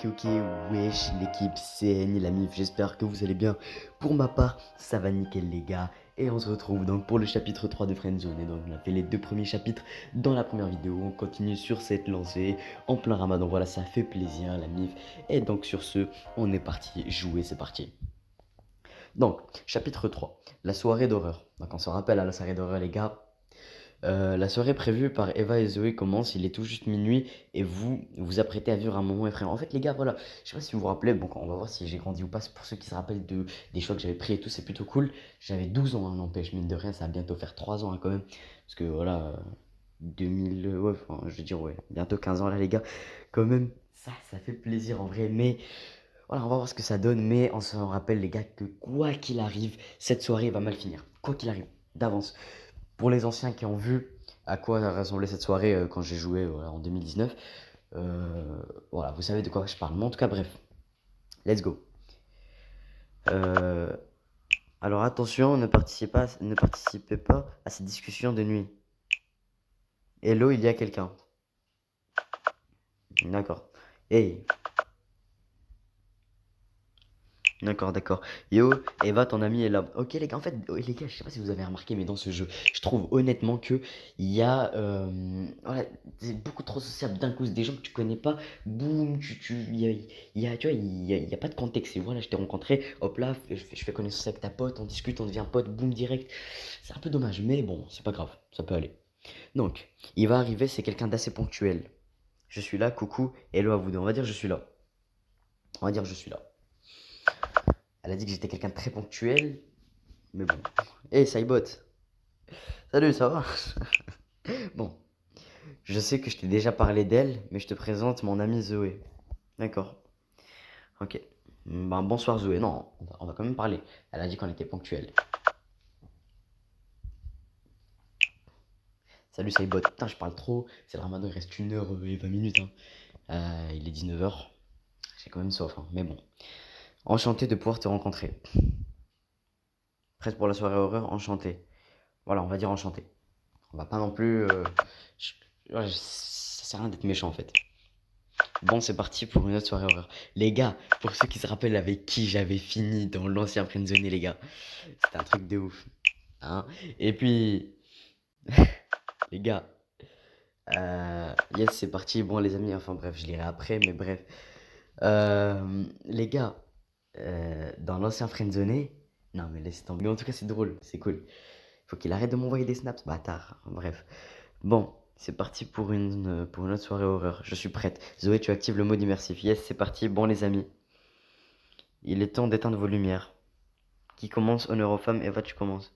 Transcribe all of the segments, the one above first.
Ok, wesh, l'équipe CN, la MIF, j'espère que vous allez bien. Pour ma part, ça va nickel les gars. Et on se retrouve donc pour le chapitre 3 de Friendzone. Et donc on a fait les deux premiers chapitres dans la première vidéo. On continue sur cette lancée en plein ramadan. Voilà, ça fait plaisir la MIF. Et donc sur ce, on est parti jouer, c'est parti. Donc, chapitre 3, la soirée d'horreur. Donc on se rappelle à la soirée d'horreur les gars. La soirée prévue par Eva et Zoé commence, il est tout juste minuit et vous vous apprêtez à vivre un moment effrayant. En fait les gars, voilà, je sais pas si vous vous rappelez, bon on va voir si j'ai grandi ou pas, c'est pour ceux qui se rappellent des choix que j'avais pris et tout, c'est plutôt cool. J'avais 12 ans, hein, n'empêche, mine de rien, ça va bientôt faire 3 ans hein, quand même. Parce que voilà, 2000, ouais, enfin, je veux dire, ouais, bientôt 15 ans là les gars, quand même, ça fait plaisir en vrai, mais voilà, on va voir ce que ça donne, mais on se rappelle les gars que quoi qu'il arrive, cette soirée va mal finir, quoi qu'il arrive, d'avance. Pour les anciens qui ont vu à quoi ressemblait cette soirée quand j'ai joué en 2019, voilà, vous savez de quoi je parle. Mais en tout cas, bref, let's go. Euh, alors attention, ne participez pas à cette discussion de nuit. Hello, il y a quelqu'un. D'accord. Hey. D'accord. Yo, Eva, ton ami est là. Ok les gars, en fait, les gars, je sais pas si vous avez remarqué, mais dans ce jeu, je trouve honnêtement que il y a, voilà, c'est beaucoup trop sociable d'un coup, c'est des gens que tu connais pas, boum, tu vois, il y a pas de contexte. Et voilà, je t'ai rencontré, hop là, je fais connaissance avec ta pote, on discute, on devient pote, boum, direct. C'est un peu dommage, mais bon, c'est pas grave, ça peut aller. Donc, il va arriver, c'est quelqu'un d'assez ponctuel. Je suis là, coucou, hello à vous deux. On va dire je suis là. On va dire je suis là. Elle a dit que j'étais quelqu'un de très ponctuel, mais bon. Hey, Cybot. Salut, ça va? Bon, je sais que je t'ai déjà parlé d'elle, mais je te présente mon amie Zoé. D'accord. Ok. Ben, bonsoir Zoé. Non, on va quand même parler. Elle a dit qu'on était ponctuel. Salut Cybot. Putain, je parle trop. C'est le ramadan, il reste 1 heure et 20 minutes. Hein. Il est 19 h. J'ai quand même soif, hein. Mais bon. Enchanté de pouvoir te rencontrer. Prête pour la soirée horreur? Enchanté. Voilà, on va dire enchanté. On va pas non plus. Ça sert à rien d'être méchant en fait. Bon, c'est parti pour une autre soirée horreur. Les gars, pour ceux qui se rappellent avec qui j'avais fini dans l'ancien Friendzone, les gars, c'était un truc de ouf. Hein. Et puis, les gars, yes, c'est parti. Bon, les amis, enfin bref, je lirai après, mais bref. Les gars, dans l'ancien Friendzone, non, mais laisse tomber. Mais en tout cas, c'est drôle, c'est cool. Faut qu'il arrête de m'envoyer des snaps, bâtard. Bref. Bon, c'est parti pour une autre soirée horreur. Je suis prête. Zoé, tu actives le mode immersif. Yes, c'est parti. Bon, les amis. Il est temps d'éteindre vos lumières. Qui commence? Honneur aux femmes. Eva, tu commences.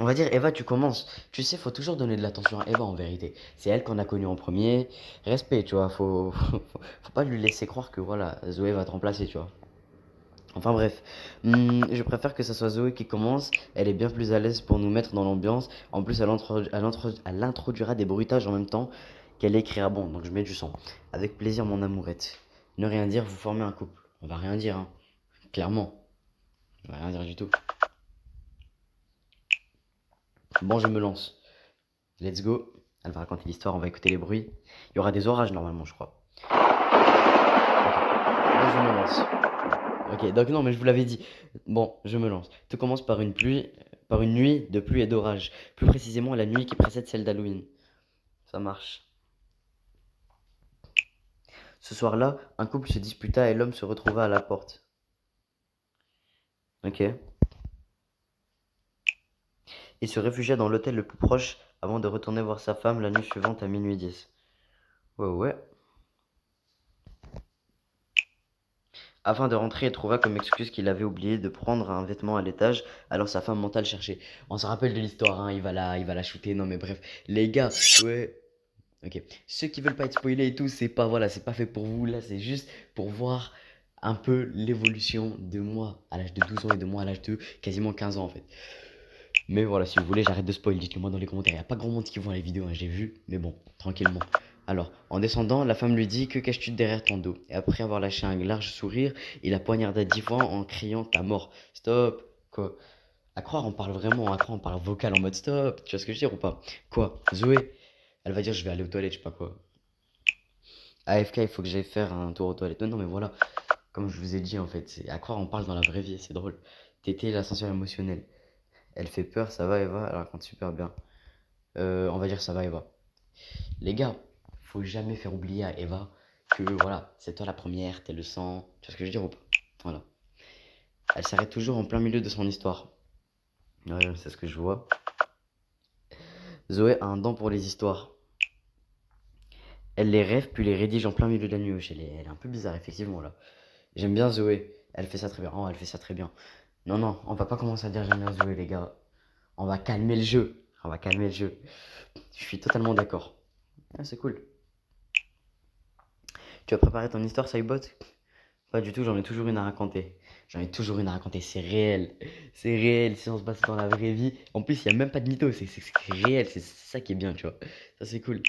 On va dire, Eva, tu commences. Tu sais, faut toujours donner de l'attention à Eva en vérité. C'est elle qu'on a connue en premier. Respect, tu vois. Faut pas lui laisser croire que voilà, Zoé va te remplacer, tu vois. Enfin bref, je préfère que ça soit Zoé qui commence. Elle est bien plus à l'aise pour nous mettre dans l'ambiance. En plus, elle introduira des bruitages en même temps qu'elle écrira. Bon, donc je mets du son. Avec plaisir, mon amourette. Ne rien dire, vous formez un couple. On va rien dire, hein. Clairement. On va rien dire du tout. Bon, je me lance. Let's go. Elle va raconter l'histoire, on va écouter les bruits. Il y aura des orages normalement, je crois. Ok. Bon, je me lance. Ok, donc non, mais je vous l'avais dit. Bon, je me lance. Tout commence par une nuit de pluie et d'orage. Plus précisément la nuit qui précède celle d'Halloween. Ça marche. Ce soir-là, un couple se disputa et l'homme se retrouva à la porte. Ok. Il se réfugia dans l'hôtel le plus proche avant de retourner voir sa femme la nuit suivante à minuit 10. Ouais. Afin de rentrer, il trouva comme excuse qu'il avait oublié de prendre un vêtement à l'étage, alors sa femme monta le chercher. On se rappelle de l'histoire, hein, il va la shooter, non mais bref. Les gars, ouais. Ok. Ceux qui veulent pas être spoilés et tout, c'est pas, voilà, c'est pas fait pour vous, là, c'est juste pour voir un peu l'évolution de moi à l'âge de 12 ans et de moi à l'âge de quasiment 15 ans en fait. Mais voilà, si vous voulez, j'arrête de spoil, dites-le moi dans les commentaires. Il n'y a pas grand monde qui voit les vidéos, hein, j'ai vu, mais bon, tranquillement. Alors, en descendant, la femme lui dit: Que caches-tu derrière ton dos? Et après avoir lâché un large sourire, il la poignarda 10 fois en criant: Ta mort. Stop. Quoi? À croire, on parle vraiment, à croire, on parle vocal en mode stop. Tu vois ce que je veux dire ou pas? Quoi? Zoé, elle va dire: Je vais aller aux toilettes, je sais pas quoi. AFK, il faut que j'aille faire un tour aux toilettes. Non, mais voilà, comme je vous ai dit en fait, c'est à quoi on parle dans la vraie vie, c'est drôle. Tété, l'ascenseur émotionnel. Elle fait peur, ça va Eva, elle raconte super bien. On va dire ça va Eva. Les gars, faut jamais faire oublier à Eva que voilà, c'est toi la première, t'es le sang. Tu vois ce que je veux dire ou pas? Voilà. Elle s'arrête toujours en plein milieu de son histoire. Ouais, c'est ce que je vois. Zoé a un don pour les histoires. Elle les rêve puis les rédige en plein milieu de la nuit. Wesh, elle est un peu bizarre, effectivement, là. J'aime bien Zoé. Elle fait ça très bien. Oh, elle fait ça très bien. Non, non, on va pas commencer à dire j'aime bien Zoé, les gars. On va calmer le jeu. On va calmer le jeu. Je suis totalement d'accord. Ah, c'est cool. Tu as préparé ton histoire, Saibot? Pas du tout, j'en ai toujours une à raconter. J'en ai toujours une à raconter, c'est réel. C'est réel, si on se passe dans la vraie vie. En plus, il n'y a même pas de mytho, c'est réel, c'est ça qui est bien, tu vois. Ça, c'est cool.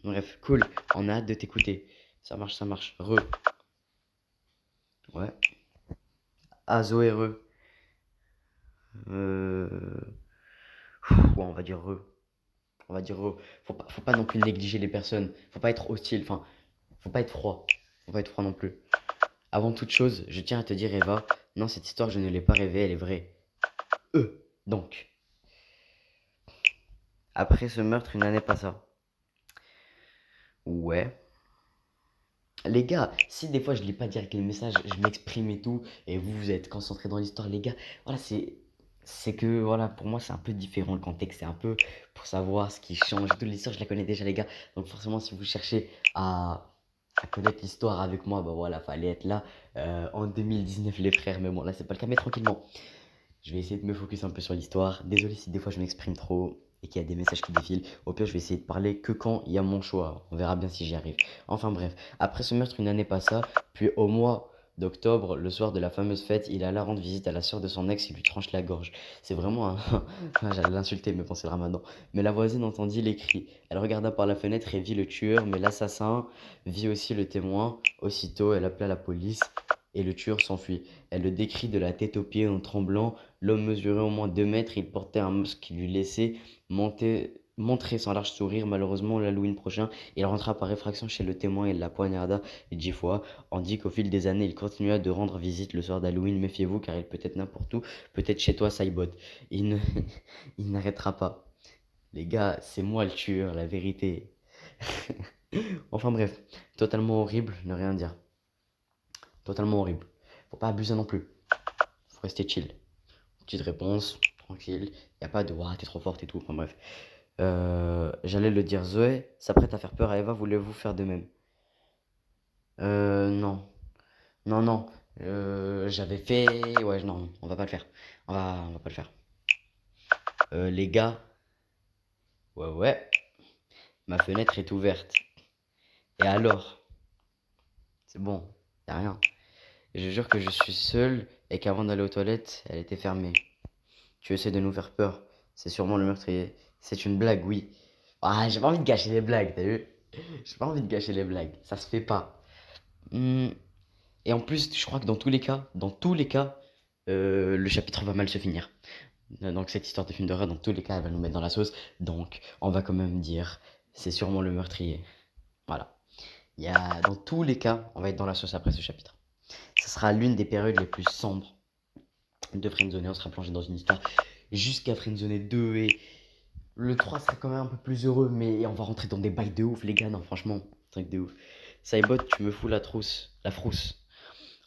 Bref, cool. On a hâte de t'écouter. Ça marche, ça marche. Re. Ouais. Azo et re. Euh... Ouais, on va dire re. On va dire re. Faut pas non plus négliger les personnes. Faut pas être hostile. Enfin, faut pas être froid. Faut pas être froid non plus. Avant toute chose, je tiens à te dire, Eva, non, cette histoire, je ne l'ai pas rêvée, elle est vraie. Donc, après ce meurtre, une année passa. Ouais. Les gars, si des fois je lis pas direct les messages, je m'exprime et tout, et vous, vous êtes concentrés dans l'histoire, les gars, voilà, c'est que, voilà, pour moi, c'est un peu différent le contexte, c'est un peu pour savoir ce qui change. Toute l'histoire, je la connais déjà, les gars. Donc, forcément, si vous cherchez à connaître l'histoire avec moi, bah voilà, fallait être là en 2019, les frères. Mais bon, là, c'est pas le cas, mais tranquillement. Je vais essayer de me focus un peu sur l'histoire. Désolé si des fois je m'exprime trop et qu'il y a des messages qui défilent. Au pire, je vais essayer de parler que quand il y a mon choix. On verra bien si j'y arrive. Enfin bref, après ce meurtre, une année passa. Puis au mois d'octobre, le soir de la fameuse fête, il alla rendre visite à la sœur de son ex et lui tranche la gorge. C'est vraiment un... J'allais l'insulter, mais bon, c'est le ramadan. Mais la voisine entendit les cris. Elle regarda par la fenêtre et vit le tueur, mais l'assassin vit aussi le témoin. Aussitôt, elle appela la police et le tueur s'enfuit. Elle le décrit de la tête aux pieds en tremblant. L'homme mesurait au moins 2 mètres, il portait un masque qui lui laissait montrer son large sourire. Malheureusement, l'Halloween prochain, il rentra par effraction chez le témoin et la poignarda 10 fois. On dit qu'au fil des années, il continua de rendre visite le soir d'Halloween. Méfiez-vous, car il peut être n'importe où, peut-être chez toi, Saibot. Il ne... il n'arrêtera pas. Les gars, c'est moi le tueur, la vérité. Enfin bref, totalement horrible, ne rien dire. Totalement horrible. Faut pas abuser non plus. Faut rester chill. Petite réponse, tranquille. Y a pas de ouah, t'es trop forte et tout. Enfin bref. J'allais le dire. Zoé s'apprête à faire peur à Eva. Voulez-vous faire de même? Non. Non, non. J'avais fait. Ouais, non, on va pas le faire. On va pas le faire. Les gars. Ouais, ouais. Ma fenêtre est ouverte. Et alors? C'est bon. Y a rien. Je jure que je suis seul et qu'avant d'aller aux toilettes, elle était fermée. Tu essaies de nous faire peur. C'est sûrement le meurtrier. C'est une blague, oui. Ah, j'ai pas envie de gâcher les blagues, t'as vu? J'ai pas envie de gâcher les blagues. Ça se fait pas. Hmm. Et en plus, je crois que dans tous les cas, le chapitre va mal se finir. Donc cette histoire de film d'horreur, dans tous les cas, elle va nous mettre dans la sauce. Donc, on va quand même dire, c'est sûrement le meurtrier. Voilà. Dans tous les cas, on va être dans la sauce après ce chapitre. Ce sera l'une des périodes les plus sombres de Friendzone. On sera plongé dans une histoire jusqu'à Friendzone 2 et le 3 sera quand même un peu plus heureux, mais on va rentrer dans des bails de ouf, les gars. Non, franchement, truc de ouf. Saibot, tu me fous la frousse.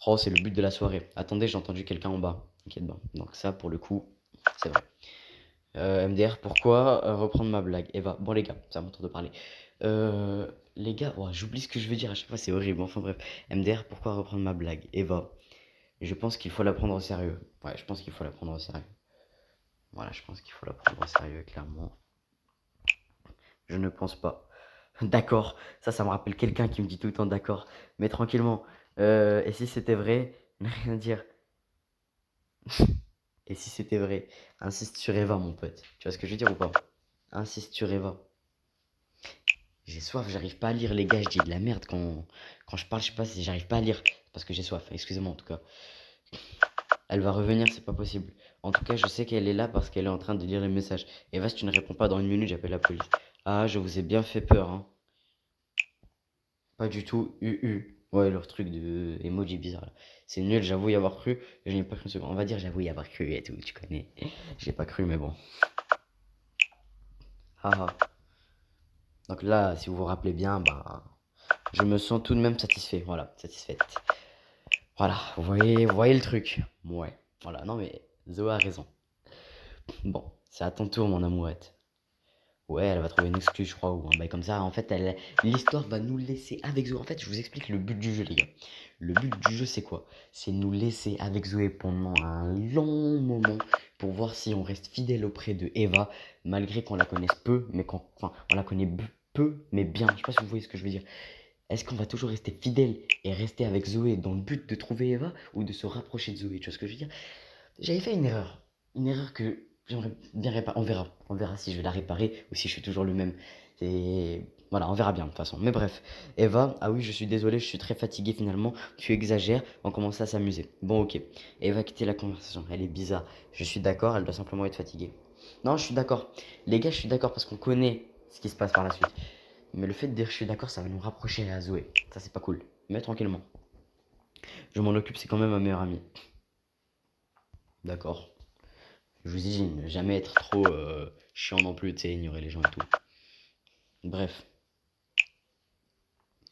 Oh, c'est le but de la soirée. Attendez, j'ai entendu quelqu'un en bas. T'inquiète pas. Donc, ça, pour le coup, c'est vrai. MDR, pourquoi reprendre ma blague? Eva, bon, les gars, c'est à mon tour de parler. Les gars, oh, j'oublie ce que je veux dire à chaque fois, c'est horrible. Enfin, bref. MDR, pourquoi reprendre ma blague? Eva, je pense qu'il faut la prendre au sérieux. Ouais, je pense qu'il faut la prendre au sérieux. Voilà, je pense qu'il faut la prendre au sérieux, clairement. Je ne pense pas. D'accord, ça me rappelle quelqu'un qui me dit tout le temps d'accord. Mais tranquillement. Et si c'était vrai, ne rien dire. Et si c'était vrai, insiste sur Eva, mon pote. Tu vois ce que je veux dire ou pas? Insiste sur Eva. J'ai soif, j'arrive pas à lire, les gars. Je dis de la merde quand je parle, je sais pas si j'arrive pas à lire. Parce que j'ai soif, excusez-moi en tout cas. Elle va revenir, c'est pas possible. En tout cas, je sais qu'elle est là parce qu'elle est en train de lire les messages. Eva, si tu ne réponds pas dans 1 minute, j'appelle la police. Ah, je vous ai bien fait peur, hein. Pas du tout. UU. Ouais, leur truc de emoji bizarre là. C'est nul, j'avoue y avoir cru. Je n'y ai pas cru une seconde. On va dire j'avoue y avoir cru et tout, tu connais. J'ai pas cru, mais bon. Haha. Donc là, si vous vous rappelez bien, bah, je me sens tout de même satisfait. Voilà, satisfaite. Voilà, vous voyez le truc. Ouais. Voilà, non mais Zoé a raison. Bon, c'est à ton tour, mon amourette. Ouais, elle va trouver une excuse, je crois, ou un bail comme ça. En fait, l'histoire va nous laisser avec Zoé. En fait, je vous explique le but du jeu, les gars. Le but du jeu, c'est quoi? C'est nous laisser avec Zoé pendant un long moment pour voir si on reste fidèle auprès de Eva, malgré qu'on la connaisse peu, mais enfin, on la connaît peu, mais bien. Je sais pas si vous voyez ce que je veux dire. Est-ce qu'on va toujours rester fidèle et rester avec Zoé dans le but de trouver Eva ou de se rapprocher de Zoé? Tu vois ce que je veux dire? J'avais fait une erreur. Une erreur que j'aimerais bien réparer. On verra. On verra si je vais la réparer ou si je suis toujours le même. Et voilà, on verra bien de toute façon. Mais bref, Eva, ah oui, je suis désolé, je suis très fatigué finalement. Tu exagères, on commence à s'amuser. Bon, ok. Eva a quitté la conversation. Elle est bizarre. Je suis d'accord, elle doit simplement être fatiguée. Non, je suis d'accord. Les gars, je suis d'accord parce qu'on connaît ce qui se passe par la suite. Mais le fait de dire je suis d'accord, ça va nous rapprocher à Zoé. Ça, c'est pas cool. Mais tranquillement. Je m'en occupe, c'est quand même ma meilleure amie. D'accord. Je vous dis, ne jamais être trop chiant non plus, tu sais, ignorer les gens et tout. Bref,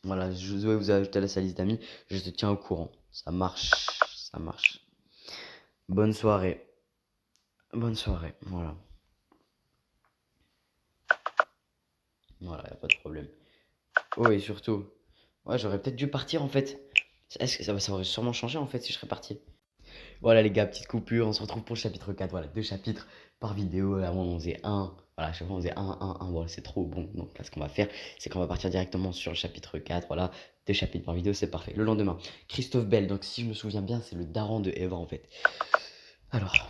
voilà, je vais vous ajouter à sa liste d'amis, je te tiens au courant. Ça marche, ça marche. Bonne soirée. Bonne soirée, voilà. Voilà, y a pas de problème. Oh, et surtout, ouais, j'aurais peut-être dû partir en fait. Est-ce que ça aurait sûrement changé en fait si je serais parti? Voilà les gars, petite coupure, on se retrouve pour le chapitre 4. Voilà, 2 chapitres par vidéo. Là, on faisait un. Voilà, à chaque fois on faisait un. Voilà, c'est trop bon. Donc là, ce qu'on va faire, c'est qu'on va partir directement sur le chapitre 4. Voilà, 2 chapitres par vidéo, c'est parfait. Le lendemain, Christophe Bell. Donc si je me souviens bien, c'est le daron de Eva en fait. Alors,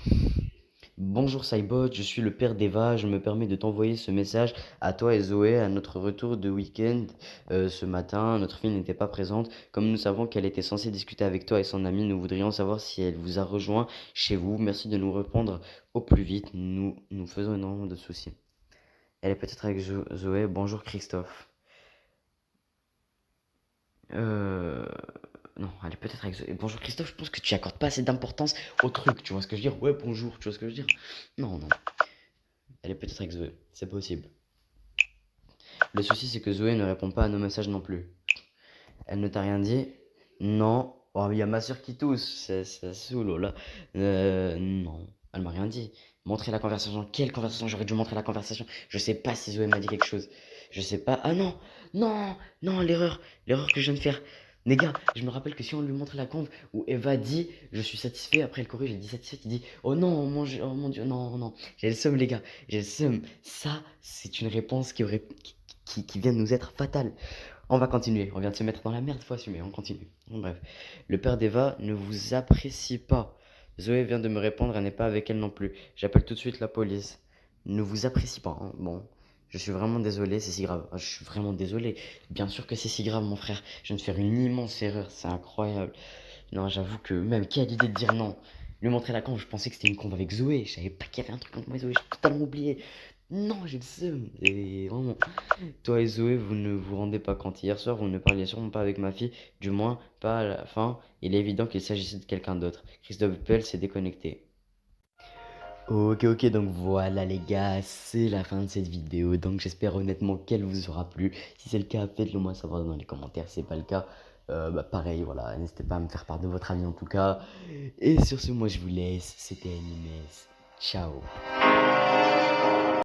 bonjour Cybot, je suis le père d'Eva. Je me permets de t'envoyer ce message à toi et Zoé à notre retour de week-end. Ce matin, notre fille n'était pas présente. Comme nous savons qu'elle était censée discuter avec toi et son ami, nous voudrions savoir si elle vous a rejoint chez vous. Merci de nous répondre au plus vite. Nous faisons énormément de soucis. Elle est peut-être avec Zoé. Bonjour Christophe. Euh... Non, elle est peut-être avec Zoé. Bonjour Christophe, je pense que tu accordes pas assez d'importance au truc. Tu vois ce que je veux dire? Ouais, bonjour, tu vois ce que je veux dire? Non, non. Elle est peut-être avec Zoé. C'est possible. Le souci, c'est que Zoé ne répond pas à nos messages non plus. Elle ne t'a rien dit? Non. Oh, il y a ma soeur qui tousse. Ça saoule, oh là. Non. Elle m'a rien dit. Montrer la conversation. Quelle conversation? J'aurais dû montrer la conversation. Je sais pas si Zoé m'a dit quelque chose. Je sais pas. Ah non! Non! Non, l'erreur! L'erreur que je viens de faire. Les gars, je me rappelle que si on lui montre la conve où Eva dit je suis satisfait, après elle corrige, elle dit satisfait, il dit oh non, oh mon dieu, non, non, j'ai le seum, les gars, j'ai le seum. Ça, c'est une réponse qui vient de nous être fatale. On va continuer. On vient de se mettre dans la merde, faut assumer. On continue. Bon, bref. Le père d'Eva ne vous apprécie pas. Zoé vient de me répondre, elle n'est pas avec elle non plus. J'appelle tout de suite la police. Ne vous apprécie pas, hein. Bon. Je suis vraiment désolé, c'est si grave. Je suis vraiment désolé. Bien sûr que c'est si grave, mon frère. Je viens de faire une immense erreur. C'est incroyable. Non, j'avoue que même qui a l'idée de dire non? Lui montrer la conve, je pensais que c'était une conve avec Zoé. Je savais pas qu'il y avait un truc entre moi et Zoé. J'ai totalement oublié. Non, j'ai le seum. Et vraiment. Toi et Zoé, vous ne vous rendez pas compte. Hier soir, vous ne parliez sûrement pas avec ma fille, du moins pas à la fin. Il est évident qu'il s'agissait de quelqu'un d'autre. Christophe Pell s'est déconnecté. Ok, donc voilà les gars, c'est la fin de cette vidéo. Donc j'espère honnêtement qu'elle vous aura plu. Si c'est le cas, faites-le moi savoir dans les commentaires. Si c'est pas le cas, pareil, voilà. N'hésitez pas à me faire part de votre avis en tout cas. Et sur ce, moi je vous laisse. C'était Animes. Ciao.